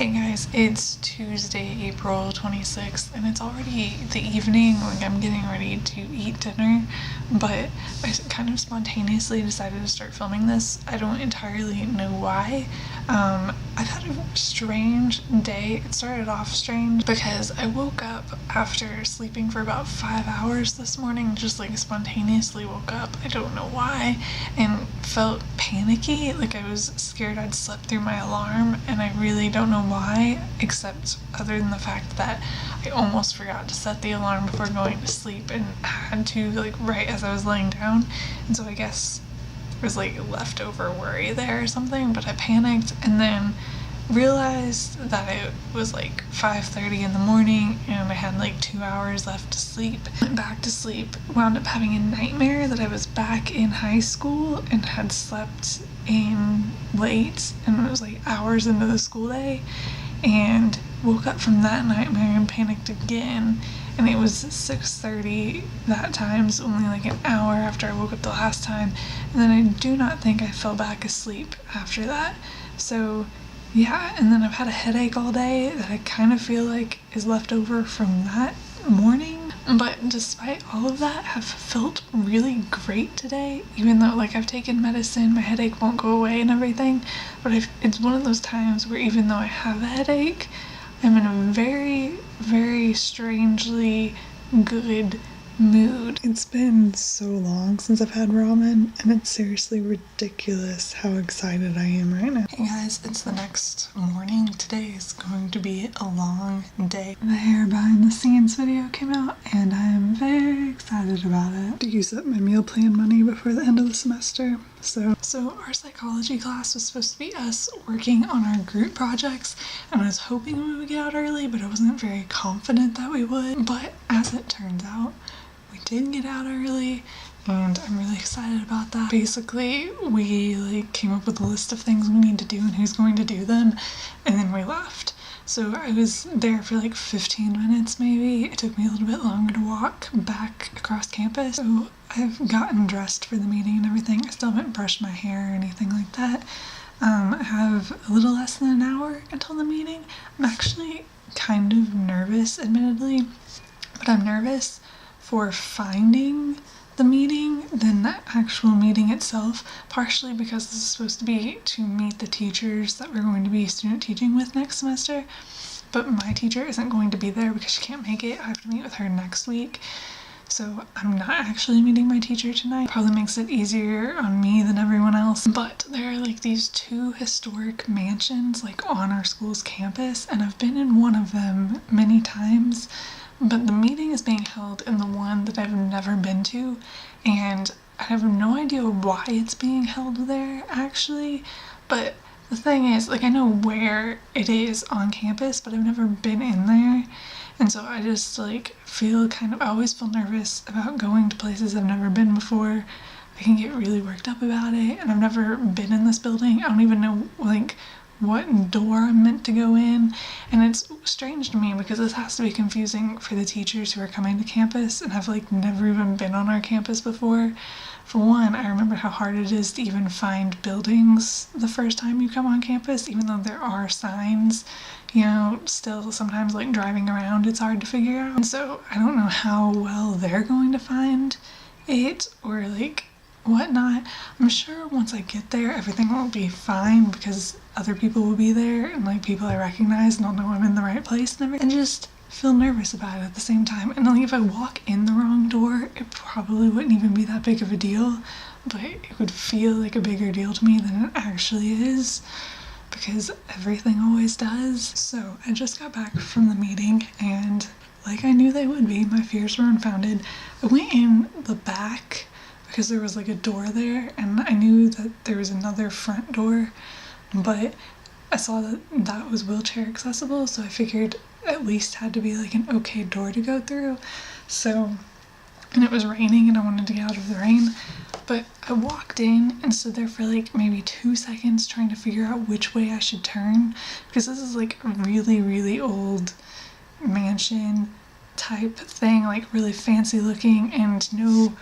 Hey guys, it's Tuesday, April 26th, and it's already the evening. Like, I'm getting ready to eat dinner, but I kind of spontaneously decided to start filming this. I don't entirely know why. I've had a strange day. It started off strange because I woke up after sleeping for about 5 hours this morning, just like spontaneously woke up. I don't know why, and felt panicky, like I was scared I'd slept through my alarm, and I really don't know why, except other than the fact that I almost forgot to set the alarm before going to sleep and had to, like, right as I was laying down, and so I guess there was like leftover worry there or something, but I panicked and then realized that it was like 5:30 in the morning and I had like 2 hours left to sleep. Went back to sleep, wound up having a nightmare that I was back in high school and had slept in late, and it was like hours into the school day, and woke up from that nightmare and panicked again, and it was 6:30 that time, so only like an hour after I woke up the last time, and then I do not think I fell back asleep after that. So yeah, and then I've had a headache all day that I kind of feel like is left over from that morning, but despite all of that, have felt really great today, even though like I've taken medicine, my headache won't go away and everything, but it's one of those times where even though I have a headache, I'm in a very, very strangely good mood. It's been so long since I've had ramen, and it's seriously ridiculous how excited I am right now. Hey guys, it's the next morning. Today is going to be a long day. The hair behind the scenes video came out, and I am very excited about it. To use up my meal plan money before the end of the semester. So our psychology class was supposed to be us working on our group projects, and I was hoping we would get out early, but I wasn't very confident that we would. But as it turns out, we did get out early, and I'm really excited about that. Basically, we like came up with a list of things we need to do and who's going to do them, and then we left. So I was there for like 15 minutes maybe. It took me a little bit longer to walk back across campus. So I've gotten dressed for the meeting and everything. I still haven't brushed my hair or anything like that. I have a little less than an hour until the meeting. I'm actually kind of nervous, admittedly, but I'm nervous for finding the meeting than the actual meeting itself, partially because this is supposed to be to meet the teachers that we're going to be student teaching with next semester, but my teacher isn't going to be there because she can't make it. I have to meet with her next week, so I'm not actually meeting my teacher tonight. Probably makes it easier on me than everyone else, but there are like these two historic mansions like on our school's campus, and I've been in one of them many times, but the meeting is being held in the one that I've never been to, and I have no idea why it's being held there, actually. But the thing is, like, I know where it is on campus, but I've never been in there, and so I just, like, I always feel nervous about going to places I've never been before. I can get really worked up about it, and I've never been in this building. I don't even know, like, what door I'm meant to go in, and it's strange to me because this has to be confusing for the teachers who are coming to campus and have like never even been on our campus before. For one, I remember how hard it is to even find buildings the first time you come on campus, even though there are signs, you know, still sometimes like driving around it's hard to figure out. And so I don't know how well they're going to find it or like whatnot. I'm sure once I get there everything will be fine because other people will be there and like people I recognize and I'll know I'm in the right place and everything, and just feel nervous about it at the same time. And like if I walk in the wrong door, it probably wouldn't even be that big of a deal, but it would feel like a bigger deal to me than it actually is, because everything always does. So I just got back from the meeting, and like I knew they would be, my fears were unfounded. I went in the back because there was like a door there, and I knew that there was another front door, but I saw that that was wheelchair accessible, so I figured at least had to be like an okay door to go through. So, and it was raining and I wanted to get out of the rain, but I walked in and stood there for like maybe 2 seconds trying to figure out which way I should turn, because this is like a really, really old mansion type thing, like really fancy looking, and no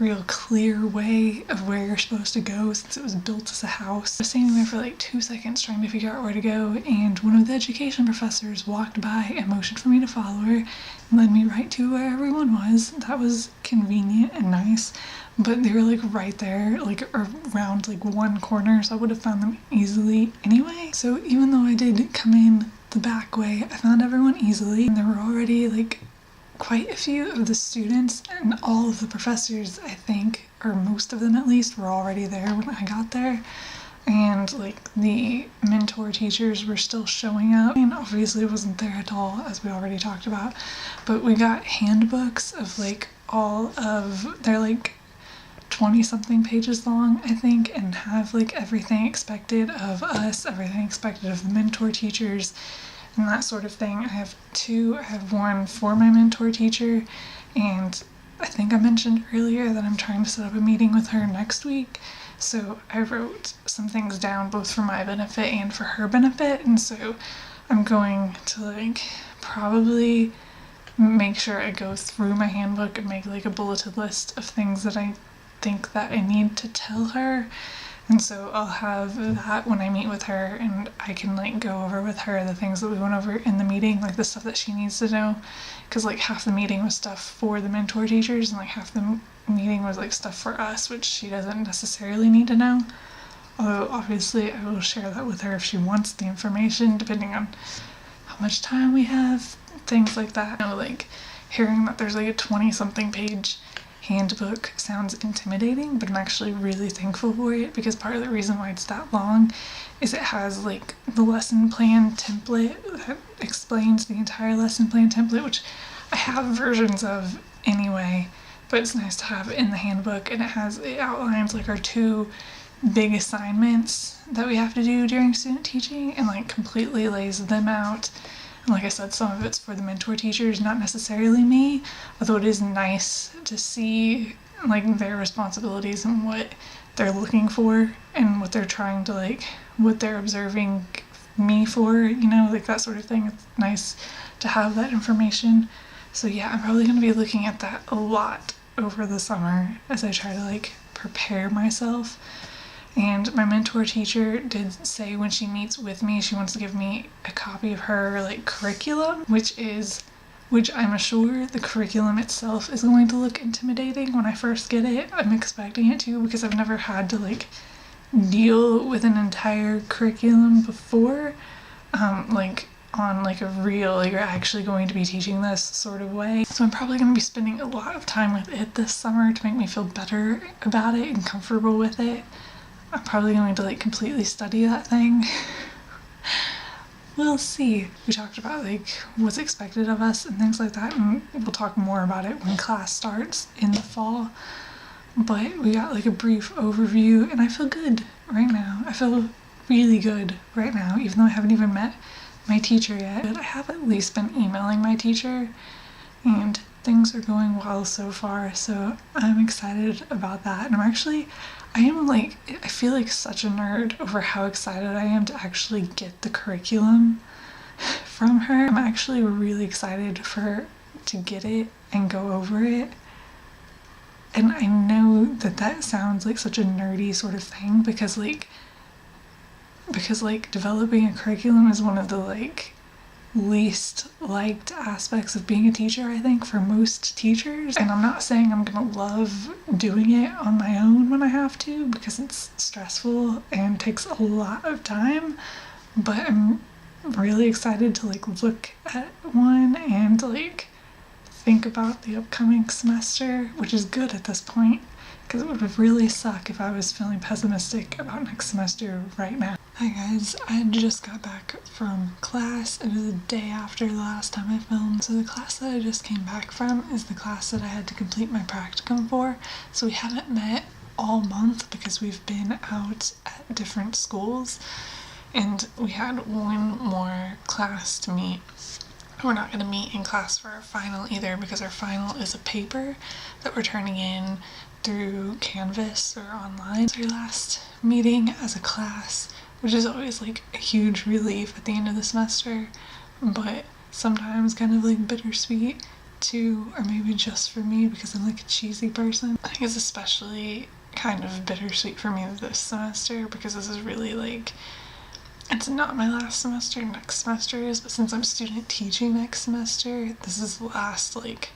real clear way of where you're supposed to go since it was built as a house. I was standing there for like 2 seconds trying to figure out where to go, and one of the education professors walked by and motioned for me to follow her and led me right to where everyone was. That was convenient and nice, but they were like right there, like around like one corner, so I would have found them easily anyway. So even though I did come in the back way, I found everyone easily, and there were already like quite a few of the students and all of the professors, I think, or most of them at least, were already there when I got there. And like the mentor teachers were still showing up, and obviously wasn't there at all, as we already talked about. But we got handbooks of like all of, they're like 20 something pages long, I think, and have like everything expected of us, everything expected of the mentor teachers, and that sort of thing. I have two. I have one for my mentor teacher, and I think I mentioned earlier that I'm trying to set up a meeting with her next week. So I wrote some things down both for my benefit and for her benefit, and so I'm going to like probably make sure I go through my handbook and make like a bulleted list of things that I think that I need to tell her. And so I'll have that when I meet with her, and I can like go over with her the things that we went over in the meeting, like the stuff that she needs to know, because like half the meeting was stuff for the mentor teachers and like half the meeting was like stuff for us, which she doesn't necessarily need to know. Although obviously I will share that with her if she wants the information, depending on how much time we have, things like that. You know, like hearing that there's like a 20 something page handbook sounds intimidating, but I'm actually really thankful for it, because part of the reason why it's that long is it has like the lesson plan template that explains the entire lesson plan template, which I have versions of anyway, but it's nice to have in the handbook. And it outlines like our 2 big assignments that we have to do during student teaching, and like completely lays them out. And like I said, some of it's for the mentor teachers, not necessarily me, although it is nice to see like their responsibilities and what they're looking for and what they're trying to like, what they're observing me for, you know, like that sort of thing. It's nice to have that information. So yeah, I'm probably going to be looking at that a lot over the summer as I try to like prepare myself. And my mentor teacher did say when she meets with me, she wants to give me a copy of her like curriculum, which I'm sure the curriculum itself is going to look intimidating when I first get it. I'm expecting it to, because I've never had to like deal with an entire curriculum before, like on like a real, like you're actually going to be teaching this sort of way. So I'm probably going to be spending a lot of time with it this summer to make me feel better about it and comfortable with it. I'm probably going to like completely study that thing. We'll see. We talked about like what's expected of us and things like that, and we'll talk more about it when class starts in the fall. But we got like a brief overview, and I feel good right now. I feel really good right now, even though I haven't even met my teacher yet. But I have at least been emailing my teacher, and things are going well so far, so I'm excited about that. And I feel like such a nerd over how excited I am to actually get the curriculum from her. I'm actually really excited for her to get it and go over it. And I know that sounds like such a nerdy sort of thing, because developing a curriculum is one of the like least liked aspects of being a teacher, I think, for most teachers. And I'm not saying I'm gonna love doing it on my own when I have to, because it's stressful and takes a lot of time, but I'm really excited to like look at one and like think about the upcoming semester, which is good at this point, because it would really suck if I was feeling pessimistic about next semester right now. Hi guys, I just got back from class. It was the day after the last time I filmed. So the class that I just came back from is the class that I had to complete my practicum for. So we haven't met all month because we've been out at different schools, and we had one more class to meet. We're not going to meet in class for our final either, because our final is a paper that we're turning in through Canvas or online. It's our last meeting as a class, which is always like a huge relief at the end of the semester, but sometimes kind of like bittersweet, too, or maybe just for me because I'm like a cheesy person. I think it's especially kind of bittersweet for me this semester because this is really like, it's not my last semester, next semester is, but since I'm student teaching next semester, this is the last like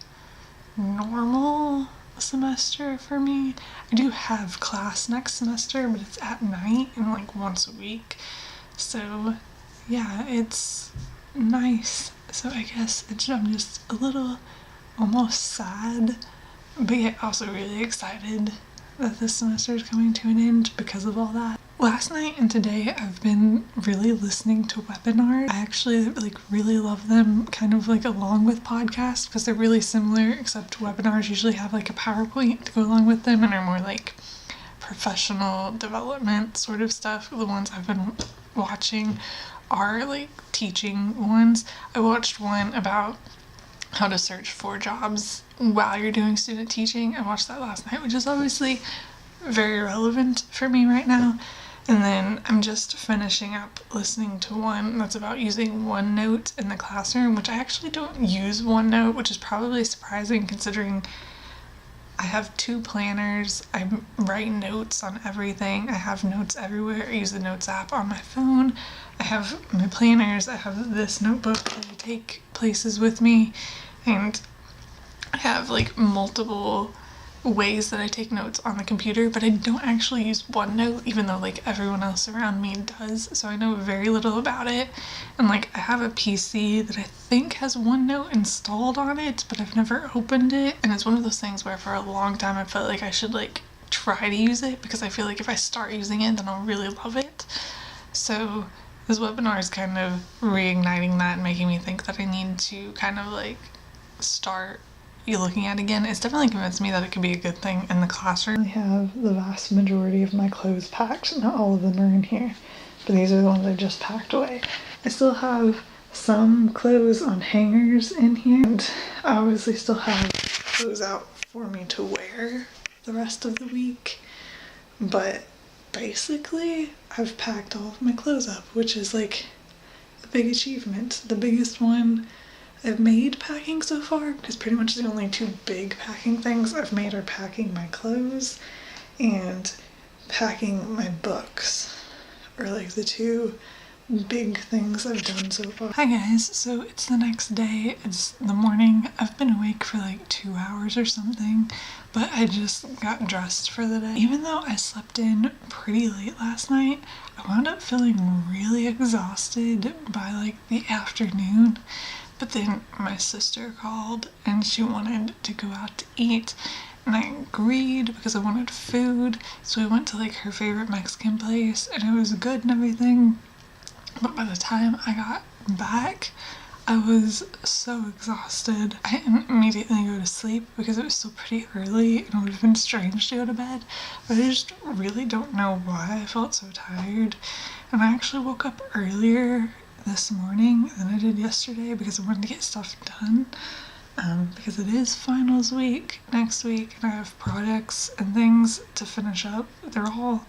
normal semester for me. I do have class next semester, but it's at night and like once a week. So yeah, it's nice. So I guess I'm just a little almost sad, but yet also really excited that this semester is coming to an end because of all that. Last night and today I've been really listening to webinars. I actually like really love them kind of like along with podcasts because they're really similar, except webinars usually have like a PowerPoint to go along with them and are more like professional development sort of stuff. The ones I've been watching are like teaching ones. I watched one about how to search for jobs while you're doing student teaching. I watched that last night, which is obviously very relevant for me right now. And then I'm just finishing up listening to one that's about using OneNote in the classroom, which I actually don't use OneNote, which is probably surprising considering I have 2 planners. I write notes on everything. I have notes everywhere. I use the Notes app on my phone. I have my planners. I have this notebook that I take places with me. And I have like multiple ways that I take notes on the computer, but I don't actually use OneNote, even though like everyone else around me does, so I know very little about it. And like I have a PC that I think has OneNote installed on it, but I've never opened it, and it's one of those things where for a long time I felt like I should like try to use it because I feel like if I start using it then I'll really love it. So this webinar is kind of reigniting that and making me think that I need to kind of like start looking at again. It's definitely convinced me that it could be a good thing in the classroom. I have the vast majority of my clothes packed. Not all of them are in here, but these are the ones I just packed away. I still have some clothes on hangers in here, and I obviously still have clothes out for me to wear the rest of the week, but basically I've packed all of my clothes up, which is like a big achievement. The biggest one I've made packing so far, because pretty much the only 2 big packing things I've made are packing my clothes and packing my books, are like the 2 big things I've done so far. Hi guys, so it's the next day, it's the morning. I've been awake for like 2 hours or something, but I just got dressed for the day. Even though I slept in pretty late last night, I wound up feeling really exhausted by like the afternoon. But then my sister called and she wanted to go out to eat, and I agreed because I wanted food. So we went to like her favorite Mexican place and it was good and everything. But by the time I got back, I was so exhausted. I didn't immediately go to sleep because it was still pretty early and it would have been strange to go to bed. But I just really don't know why I felt so tired. And I actually woke up earlier this morning than I did yesterday because I wanted to get stuff done, because it is finals week next week and I have projects and things to finish up. They're all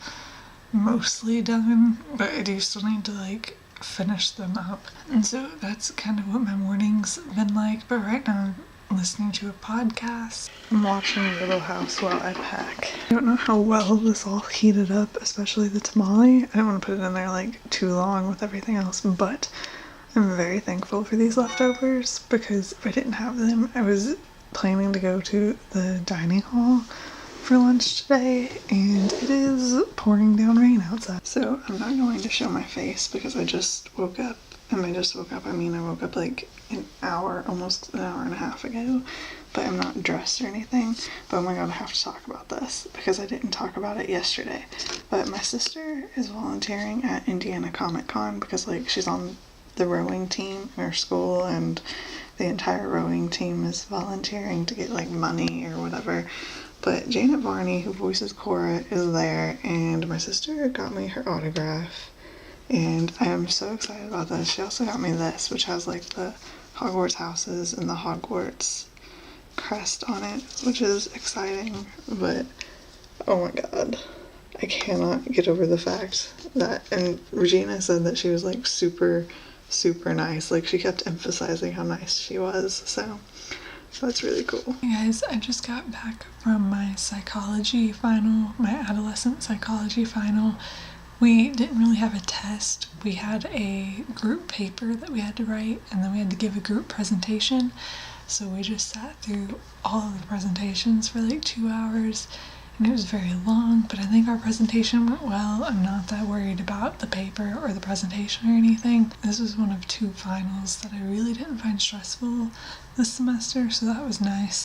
mostly done, but I do still need to like finish them up, and so that's kind of what my morning's been like. But right now I'm listening to a podcast. I'm watching Little House while I pack. I don't know how well this all heated up, especially the tamale. I don't want to put it in there like too long with everything else, but I'm very thankful for these leftovers because if I didn't have them, I was planning to go to the dining hall for lunch today, and it is pouring down rain outside. So I'm not going to show my face because I just woke up. And I woke up like almost an hour and a half ago, but I'm not dressed or anything. But oh my god, I have to talk about this because I didn't talk about it yesterday. But my sister is volunteering at Indiana Comic Con because like she's on the rowing team in her school, and the entire rowing team is volunteering to get like money or whatever. But Janet Varney, who voices Cora, is there, and my sister got me her autograph. And I am so excited about this. She also got me this, which has like the Hogwarts houses and the Hogwarts crest on it, which is exciting. But oh my god, I cannot get over the fact that, and Regina said that she was like super, super nice. Like she kept emphasizing how nice she was. So So that's really cool. Hey guys, I just got back from my psychology final, my adolescent psychology final. We didn't really have a test. We had a group paper that we had to write, and then we had to give a group presentation. So we just sat through all of the presentations for like 2 hours, and it was very long, but I think our presentation went well. I'm not that worried about the paper or the presentation or anything. This was one of 2 finals that I really didn't find stressful this semester, so that was nice.